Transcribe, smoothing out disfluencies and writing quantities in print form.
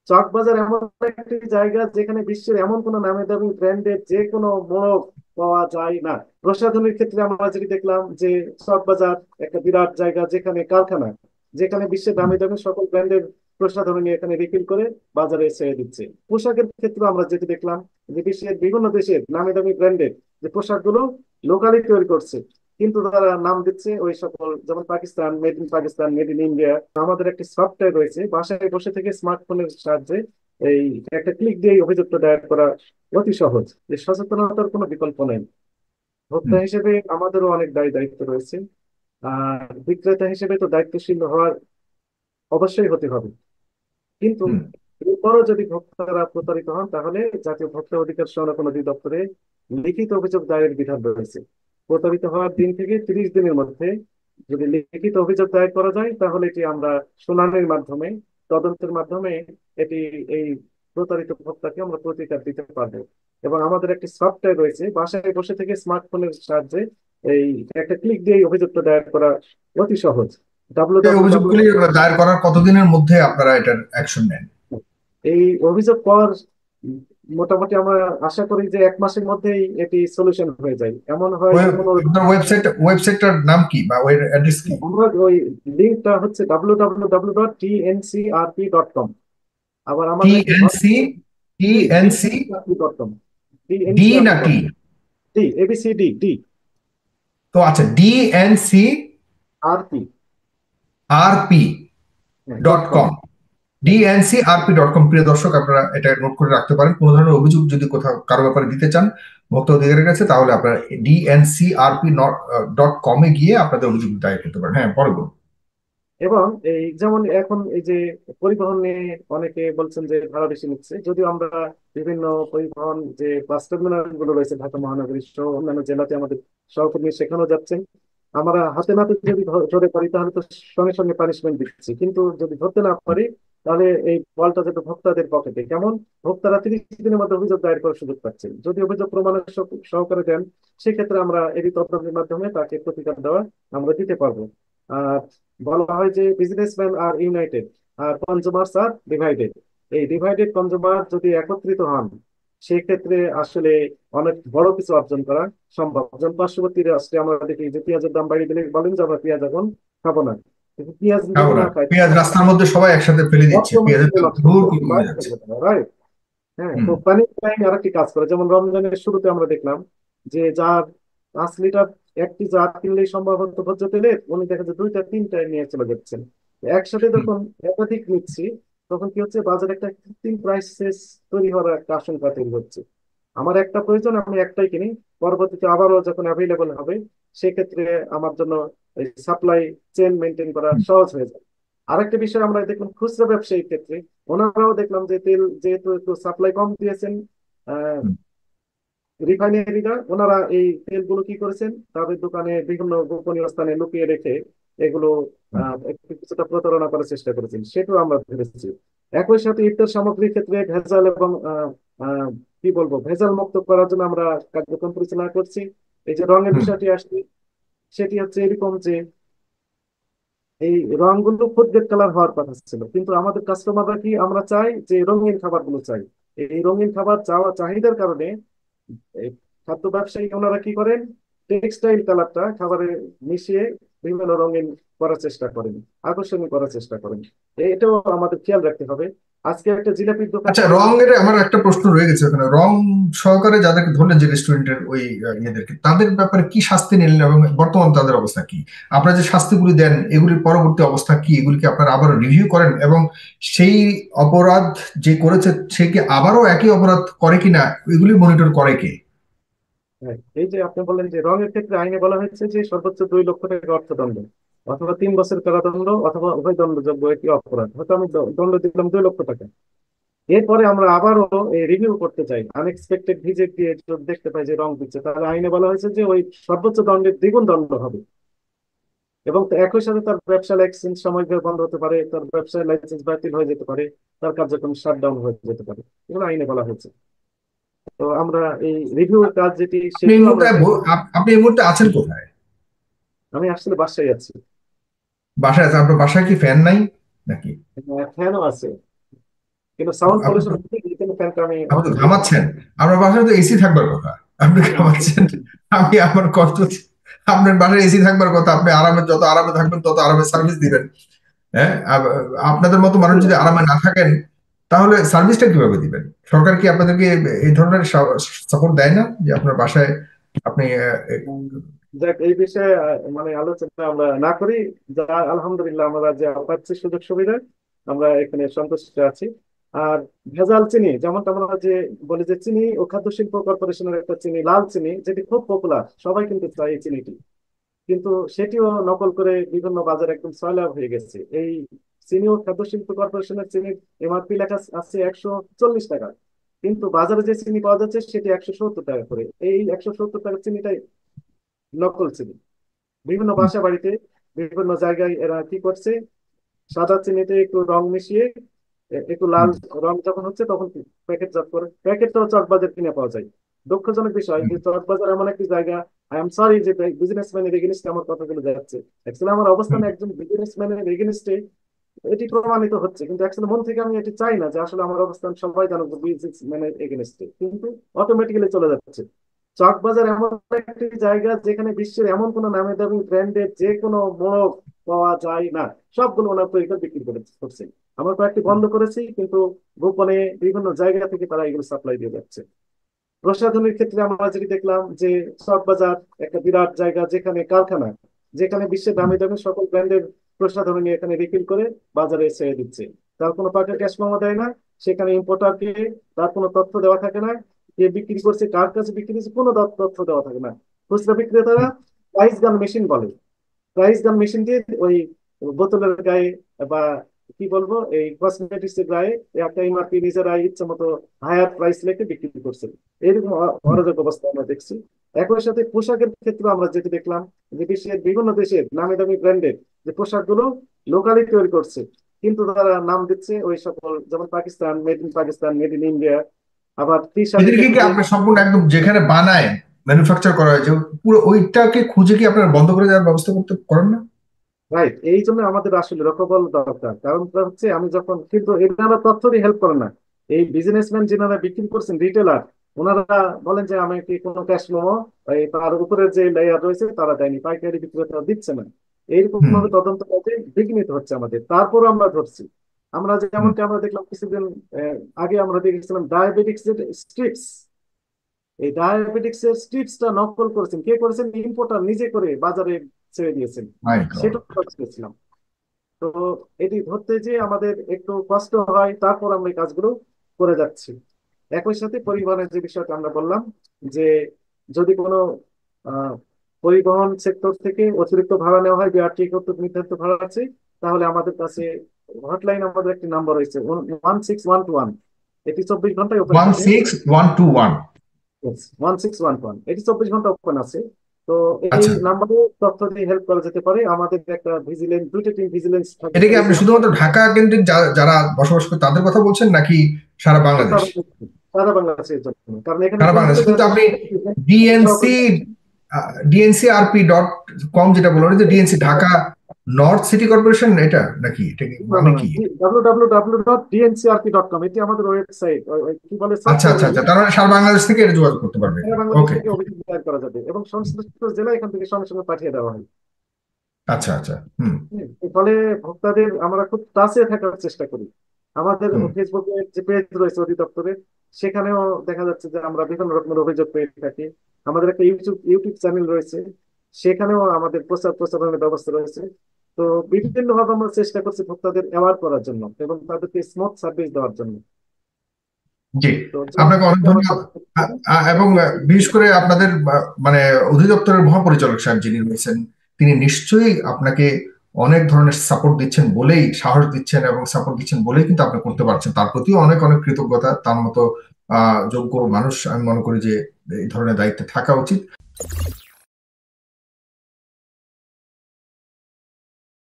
চকবাজার এমন একটি জায়গা যেখানে বিশ্বের এমন কোনো নামি দামি ব্র্যান্ডের যে কোনো মোড়ক পাওয়া যায় না। প্রসাধনের ক্ষেত্রে আমরা যেটি দেখলাম যে চকবাজার একটা বিরাট জায়গা, যেখানে কারখানা, যেখানে বিশ্বের দামি দামি সকল ব্র্যান্ডের প্রসাধনী এখানে রিফিল করে বাজারে ছেড়ে দিচ্ছে। পোশাকের ক্ষেত্রে আমরা যেটি দেখলাম যে বিশ্বের বিভিন্ন দেশের নামি দামি ব্র্যান্ডের যে পোশাকগুলো লোকালি তৈরি করছে, কিন্তু তারা নাম দিচ্ছে ওই সকল, যেমন Pakistan, made in Pakistan, made in India. আমাদের একটি সফটওয়্যার রয়েছে, বাসায় বসে থেকে স্মার্টফোনের সাহায্যে এই একটা ক্লিক দিয়ে অভিযোগটা দায়ের করা অতি সহজ। যে সচেতনতার কোনো বিকল্প নেই। ভোক্তা হুম। হিসেবে আমাদেরও অনেক দায়িত্ব রয়েছে। আর বিক্রেতা হিসেবে তো দায়িত্বশীল হওয়ার অবশ্যই হতে হবে। কিন্তু হুম। এরপরও যদি ভোক্তারা প্রতারিত হন, তাহলে জাতীয় ভোক্তা অধিকার সংরক্ষণ অধিদপ্তরে লিখিত অভিযোগ দায়েরের বিধান রয়েছে। প্রতারিত হওয়ার দিন থেকে 30 দিনের মধ্যে যদি লিখিত অভিযোগ দায়ের করা যায়, তাহলে এটি আমরা শুনানির মাধ্যমে, তদন্তের মাধ্যমে এটি, এই প্রতারিত ভোক্তাকে আমরা প্রতিকার দিতে পারবো। এবং আমাদের একটি সফটওয়্যার রয়েছে, বাসায় বসে থেকে স্মার্টফোনের সাহায্যে এই একটা ক্লিক দিয়ে এই অভিযোগটা দায়ের করা অতি সহজ। ডাব্লু এই ডাব্লু ডাব্লু অভিযোগগুলি দায়ের করার কতদিনের মধ্যে আপনারা এটার অ্যাকশন নেন? এই অভিযোগ পাওয়ার মোটামুটি আমরা আশা করি যে 1 মাসের মধ্যেই এটি সলিউশন হয়ে যায়। এমন হয় কোনো, আপনার ওয়েবসাইটটার নাম কি বা ওই অ্যাড্রেস কি? আমরা ওই লিঙ্কটা হচ্ছে www.tncrp.com। আবার টি আমাদের একটি N C T N C tncrp.com, D নাকি? tncrp.com, ডি এবিসিডি ডি তো আচ্ছা, ডিএনসি আরপি, আর P dot dot com. Com dncrp.com। প্রিয় দর্শক, আপনারা এটা নোট করে রাখতে পারেন। কোনো ধরনের অভিযোগ যদি কোথাও কারো ব্যাপারে দিতে চান ভোক্তা অধিকারের কাছে, তাহলে আপনারা dncrp.com গিয়ে আপনাদের অভিযোগ দায়ের করতে পারেন। হ্যাঁ, পরে বলুন। এবং এই যেমন এখন এই যে পরিবহন নিয়ে অনেকে বলছেন যে ভাড়া বেশি নিচ্ছে, যদিও আমরা বিভিন্ন পরিবহন যে বাস টার্মিনাল গুলো রয়েছে ঢাকা মহানগরী সহ অন্যান্য জেলাতে আমাদের সহকর্মী সেখানেও যাচ্ছেন, আমরা হাতে নাতে যদি ধরে পারি তাহলে তো সঙ্গে সঙ্গে পানিশমেন্ট দিচ্ছি। কিন্তু যদি ধরতে না পারি, তাহলে এই বলটা যেত ভোক্তাদের পকেটে। কেমন, ভোক্তারা 30 দিনের মধ্যে অভিযোগ দায়ের করার সুযোগ পাচ্ছেন। যদি অভিযোগ প্রমাণের সহকারে দেন, সেক্ষেত্রে আমরা এই তদন্তের মাধ্যমে তাকে প্রতিকার দেওয়া আমরা দিতে পারবো। আর বলা হয় যে বিজনেসম্যান আর ইউনাইটেড আর কনজুমার্স আর ডিভাইডেড। এই ডিভাইডেড কনজুমার যদি একত্রিত হন, সেক্ষেত্রে আসলে অনেক বড় কিছু অর্জন করা সম্ভব। যেমন পার্শ্ববর্তী রাষ্ট্রে আমরা দেখি যে পেঁয়াজের দাম বাড়িয়ে দিলে বলেন যে আমরা পেঁয়াজ এখন খাবো না। কিন্তু পেঁয়াজ খাবো যদি না, না খাই, পেঁয়াজ রাস্তার মধ্যে সবাই একসাথে ফেলে দিচ্ছে, পেঁয়াজের অর্থমন্ত্রীকে দাম নষ্ট হুড় করবো, করে কমে যাচ্ছে। রাইট? হ্যাঁ, তো হুম। পানি টাইম আর একটি কাজ করে। যেমন রমজানের শুরুতে আমরা দেখলাম যে যার 5 লিটার একটি জার কিনলেই সম্ভবত ভোজ্য তেলের, উনি দেখা যায় দুইটা তিনটায় নিয়ে চলে যাচ্ছেন। একসাথে হুম। যখন একাধিক নিচ্ছি, তখন কি হচ্ছে, বাজারে একটা কৃত্রিম প্রাইসেস তৈরি হওয়ার একটা আশঙ্কা তৈরি হচ্ছে। আমার একটা প্রয়োজন, আমি একটাই কিনি, পরবর্তীতে আবারও যখন অ্যাভেলেবল হবে, সেক্ষেত্রে আমার জন্য সাপ্লাই চেইন মেনটেন করা হুম। সহজ হয়ে যায়। আরেকটা বিষয় আমরা দেখলাম খুচরা ব্যবসায়ীর ক্ষেত্রে, ওনারাও দেখলাম যে তেল যেহেতু একটু সাপ্লাই কম দিয়েছেন, হুম। রিফাইনারিরা ওনারা এই তেলগুলো কি করেছেন, তাদের দোকানে বিভিন্ন গোপনীয় স্থানে লুকিয়ে রেখে এগুলো হুম। একটু কিছুটা প্রতারণা করার চেষ্টা করেছেন, সেটাও আমরা ধরেছি। একই সাথে ইফতার সামগ্রীর ক্ষেত্রে ভেজাল এবং কি বলবো, ভেজাল মুক্ত করার জন্য আমরা কার্যক্রম পরিচালনা করছি। এই যে রঙের হুম। বিষয়টি আসছে, সেটি হচ্ছে এরকম যে এই রংগুলো ফুডগ্রেড কালার হওয়ার কথা ছিল, কিন্তু আমাদের কাস্টমাররা কি, আমরা চাই যে রঙিন খাবারগুলো চাই। এই রঙিন খাবার চাহিদার কারণে এই খাদ্য ব্যবসায়ী ওনারা কি করেন, টেক্সটাইল কালারটা খাবারে মিশিয়ে বিভিন্ন রঙিন করার চেষ্টা করেন, আকর্ষণীয় করার চেষ্টা করেন। এটাও আমাদের খেয়াল রাখতে হবে। আজকে একটা জিলাপির দোকানে আচ্ছা, আমরা রং যখন, এর আমার একটা প্রশ্ন রয়ে গেছে ওখানে। রং সহকারে যাদেরকে ধরলেন, যে রেস্টুরেন্টের ওই ইয়েদেরকে, তাদের ব্যাপারে কি শাস্তি নিলেন এবং বর্তমান তাদের অবস্থা কি? আপনারা যে শাস্তিগুলি দেন, এগুলির পরবর্তী অবস্থা কি? এগুলিকে আপনারা আবার রিভিউ করেন এবং সেই অপরাধ যে করেছে সে কি আবারও একই অপরাধ করে কিনা এগুলি মনিটর করে কে? হ্যাঁ, এই যে আপনি বললেন যে রঙের ক্ষেত্রে আইনে বলা হয়েছে যে সর্বোচ্চ 2 লক্ষ টাকা অর্থদণ্ড, অথবা 3 বছর কারাদণ্ড, অথবা উভয় দণ্ডযোগ্য একটি অপরাধ। হয়তো আমি দণ্ড দিলাম 2 লক্ষ টাকা, এরপরে আমরা আবারও রিভিউ করতে চাই, আনএক্সপেক্টেড ভিজিট দিয়ে যদি দেখতে পাই যে রং দিচ্ছে, তাহলে আইনে বলা হয়েছে যে ওই সর্বোচ্চ দণ্ডের দ্বিগুণ দণ্ড হবে। এবং একই সাথে তার ব্যবসা লাইসেন্স সাময়িকভাবে বন্ধ হতে পারে, তার ব্যবসায় লাইসেন্স বাতিল হয়ে যেতে পারে, তার কার্যক্রম শাটডাউন হয়ে যেতে পারে। এগুলো আইনে বলা হয়েছে। তো আমরা এই রিভিউ কাজ যেটি, আপনি এই সেটিও আমরা মুহূর্তে আপনি এই মুহূর্তে আছেন কোথায়? আমি আসলে বাসায় আছি। বাসায় আছে? আপনার বাসায় কি ফ্যান নাই নাকি? ফ্যানও আছে। কিন্তু সাউন্ড আপনি পলিউশন হচ্ছে এই জন্য ফ্যানটা আমি আপনি অফ তো করে দিই। ঘামাচ্ছেন, আপনার বাসায় তো এসি থাকবার কথা, আপনি ঘামাচ্ছেন। আমি আমার কষ্ট, আপনার বাসায় এসি থাকবার কথা, আপনি আরামে, যত আরামে থাকবেন তত আরামে সার্ভিস দিবেন। হ্যাঁ, আপনাদের মতো মানুষ যদি আরামে না থাকেন তাহলে সার্ভিসটা কিভাবে দিবেন? সরকার কি আপনাদেরকে এই ধরনের সাপোর্ট দেয় না যে আপনার বাসায় আপনি উম, যাক, এই বিষয়ে মানে আলোচনা আমরা না করি। যা আলহামদুলিল্লাহ আমরা যে পাচ্ছি সুযোগ সুবিধা, আমরা এখানে সন্তুষ্ট আছি। আর ভেজাল চিনি, যেমনটা আমরা যে বলি যে চিনি ও খাদ্য শিল্প কর্পোরেশনের একটা চিনি, লাল চিনি, যেটি খুব পপুলার, সবাই কিন্তু চাই এই চিনিটি, কিন্তু সেটিও নকল করে বিভিন্ন বাজারে একদম সয়লাব হয়ে গেছে। এই চিনি ও খাদ্য শিল্প কর্পোরেশনের চিনির এমআরপি লেখা আছে 140 টাকা, কিন্তু বাজারে যে চিনি পাওয়া যাচ্ছে সেটি 170 টাকা করে। এই 170 টাকার চিনিটাই নকল চিনি। বিভিন্ন বাসা বাড়িতে বিভিন্ন জায়গায় এরা কি করছে, সাদা চিনিতে একটু রং মিশিয়ে একটু লাল রং যখন হচ্ছে তখন প্যাকেটজাত করে, প্যাকেটটাও চকবাজার কিনে পাওয়া যায়। দুঃখজনক বিষয় যে চকবাজার এমন একটি জায়গা, আই এম সরি যে বিজনেসম্যানের এগেনিস্টে আমার কথাগুলো যাচ্ছে, অ্যাকচুয়ালি আমার অবস্থান একজন বিজনেসম্যানের এগেনিস্টে এটি প্রমাণিত হচ্ছে, কিন্তু অ্যাকচুয়ালি মন থেকে আমি এটি চাই না যে আসলে আমার অবস্থান সবাই জানুক বিজনেসম্যানের এগেনিস্টে, কিন্তু অটোমেটিক্যালি চলে যাচ্ছে। চকবাজার এমন একটি জায়গা যেখানে বিশ্বের এমন কোনো নামি দামি ব্র্যান্ডের যে কোনো মোড়ক পাওয়া যায় না, সবগুলো ওনার তৈরি করে বিক্রি করছে। আমরা কয়েকটি বন্ধ করেছি, কিন্তু গোপনে বিভিন্ন জায়গা থেকে তারা এগুলো সাপ্লাই দিয়ে যাচ্ছে। প্রসাধনের ক্ষেত্রে আমরা যেটি দেখলাম যে চকবাজার একটা বিরাট জায়গা, যেখানে কারখানা, যেখানে বিশ্বের দামি দামি সকল ব্র্যান্ডের প্রসাধন নিয়ে এখানে রিফিল করে বাজারে ছেড়ে দিচ্ছে। তার কোনো পার্টি ক্যাশ মেমো দেয় না, সেখানে ইম্পোর্টারকে তার কোনো তথ্য দেওয়া থাকে না, কে বিক্রি করছে, কার কাছে বিক্রি করছে, কোনো তথ্য দেওয়া থাকে না। খুচরা বিক্রেতারা প্রাইস গান মেশিন বলে, প্রাইস গান মেশিন দিয়ে ওই বোতলের গায়ে বা কি বলবো এই কসমেটিক্স এর গায়ে একটা এমআরপি নিজেরা ইচ্ছা মতো হায়ার প্রাইস লেখে বিক্রি করছে। এরকম অরাজক অবস্থা আমরা দেখছি। একই সাথে পোশাকের ক্ষেত্রে আমরা যেটি দেখলাম যে বিশ্বের বিভিন্ন দেশের নামি দামি ব্র্যান্ডের যে পোশাকগুলো লোকালি তৈরি করছে, কিন্তু তারা নাম দিচ্ছে ওই সকল, যেমন Pakistan, made in Pakistan, made in India. আবার টি শার্টের এদেরকে কি ক্ষেত্রে আপনার সম্পূর্ণ একদম যেখানে বানায়, ম্যানুফ্যাকচার করা হয়েছে, পুরো ওইটাকে খুঁজে কি আপনারা বন্ধ করে দেওয়ার ব্যবস্থা করতে করেন না? রাইট, এই জন্য আমাদের আসলে রকবল দরকার। কারণটা হচ্ছে আমি যখন, কিন্তু এনারা তথ্য দিয়ে হেল্প করে না। এই বিজনেসম্যান যিনারা বিক্রি করছেন, রিটেলার, ওনারা বলেন যে আমি কি কোনো ক্যাশ মেমো তার উপরে যে লেয়ার রয়েছে তারা দেয়নি, পাইকারি বিক্রেতা দিচ্ছে না। এইরকম হুম। ভাবে তদন্ত কাজে বিঘ্নিত হচ্ছে আমাদের, তারপর আমরা ধরছি। আমরা হুম। যেমনটি আমরা দেখলাম কিছুদিন আগে আমরা দেখেছিলাম ডায়াবেটিক্স স্ট্রিপস। এই ডায়াবেটিক্স এর স্ট্রিপসটা নকল করেছেন, কে করেছেন? ইম্পোর্টার নিজে করে বাজারে ছেড়ে দিয়েছেন। মাই গড। সেটা দেখছিলাম। তো এটি ধরতে যে আমাদের একটু কষ্ট হয়, তারপর আমরা এই কাজগুলো করে যাচ্ছি। একই সাথে পরিবহনের যে বিষয়টা আমরা বললাম, যে যদি কোনো আহ, পরিবহন সেক্টর থেকে অতিরিক্ত ভাড়া নেওয়া হয়, বিআরটি কর্তৃক নির্ধারিত ভাড়া আছে, তাহলে আমাদের কাছে হটলাইন, আমাদের একটি নাম্বার রয়েছে 16121। এটি 24 ঘন্টায় ওপেন ওয়ান থাকে। সিক্স ওয়ান টু ওয়ান 1611, এটি 24 ঘন্টা ওপেন আছে। তো এই আচ্ছা, নাম্বারে তথ্য দিয়ে হেল্প করা যেতে পারে। আমাদের একটা ভিজিলেন্স, দুইটা টিম ভিজিলেন্স থাকে, এটা কি এই আপনি যে শুধুমাত্র ঢাকা কেন্দ্রিক যারা বসবাস করে তাদের কথা বলছেন, নাকি সারা বাংলাদেশ? সারা সারা বাংলাদেশের জন্য, কারণ এখানে সারা বাংলাদেশ, পরিচিত কিন্তু যারা আপনি সহকর্মী। ডিএনসি DNCRP.com যেটা বললেন, যে DNC Dhaka north city corporation, এটা নাকি, এটা কি না মানে না না, কি? www.dncrp.com, এটি আমাদের ওয়েবসাইট, কি বলে, আচ্ছা সফটওয়্যার আচ্ছা আচ্ছা, বলে। তার মানে সারা বাংলাদেশ থেকে এটা যোগাযোগ করতে পারবে সারা এখানে, বাংলাদেশ ওকে। থেকে অভিযোগ দায়ের করা যাবে এবং সংশ্লিষ্ট জেলা এখান থেকে সঙ্গে সঙ্গে পাঠিয়ে দেওয়া হয়। আচ্ছা আচ্ছা। হুম। এর ফলে ভোক্তাদের আমরা খুব টাচে থাকার চেষ্টা করি। আমাদের হুম। ফেসবুকে যে পেজ রয়েছে অধিদপ্তরের, সেখানেও দেখা যাচ্ছে যে আমরা বিভিন্ন রকমের অভিযোগ পেয়ে থাকি। আমাদের একটা ইউটিউব চ্যানেল রয়েছে, সেখানেও আমাদের প্রচারণার ব্যবস্থা রয়েছে। তো বিভিন্ন ভাবে আমরা চেষ্টা করছি ভোক্তাদের অ্যাওয়ার করার জন্য এবং তাদেরকে স্মুথ সার্ভিস দেওয়ার জন্য। জি, তো আপনাকে অনেক আমরা ধন্যবাদ। এবং বিশেষ করে আপনাদের মানে অধিদপ্তরের মহাপরিচালক সাহেব যিনি রয়েছেন, তিনি নিশ্চয়ই আপনাকে অনেক ধরনের সাপোর্ট দিচ্ছেন বলেই, সাহস দিচ্ছেন এবং সাপোর্ট দিচ্ছেন বলেই কিন্তু আপনি করতে পারছেন। তার প্রতিও অনেক অনেক কৃতজ্ঞতা। তার মতো যোগ্য মানুষ আমি মনে করি যে এই ধরনের দায়িত্বে থাকা উচিত।